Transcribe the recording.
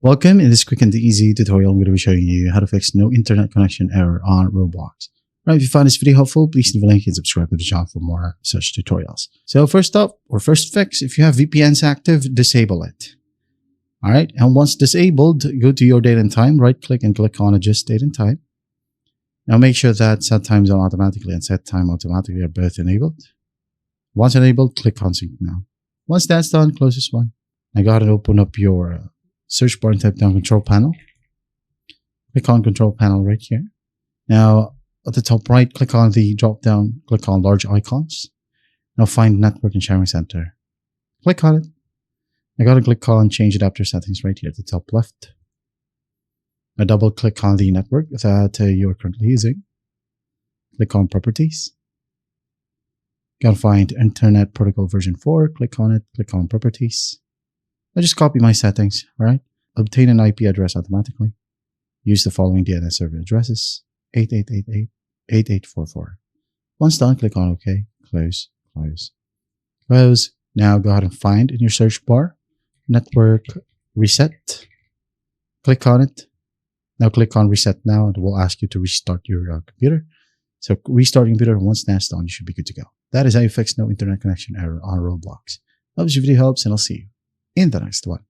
Welcome. In this quick and easy tutorial, I'm going to be showing you how to fix no internet connection error on Roblox. Right, if you find this video helpful, please leave a like and subscribe to the channel for more such tutorials. So first fix, if you have VPNs active, disable it. All right, and once disabled, go to your date and time, right click and click on adjust date and time. Now make sure that set time zone automatically and set time automatically are both enabled. Once enabled, click on sync now. Once that's done, close this one. Now go ahead and open up your search bar and type down control panel. Click on control panel right here. Now at the top right, click on the drop down, click on large icons. Now find network and sharing center. Click on it. I gotta click on change adapter settings right here at the top left. Now double click on the network that you're currently using. Click on properties. Gotta find internet protocol version 4. Click on it. Click on properties. I just copy my settings, right? Obtain an IP address automatically. Use the following DNS server addresses: 8888-8844. Once done, click on OK. Close, close, close. Now go ahead and find in your search bar, network reset. Click on it. Now click on reset now, and it will ask you to restart your computer. So restart your computer, and once that's done, you should be good to go. That is how you fix no internet connection error on Roblox. Hope this video helps, and I'll see you in the next one.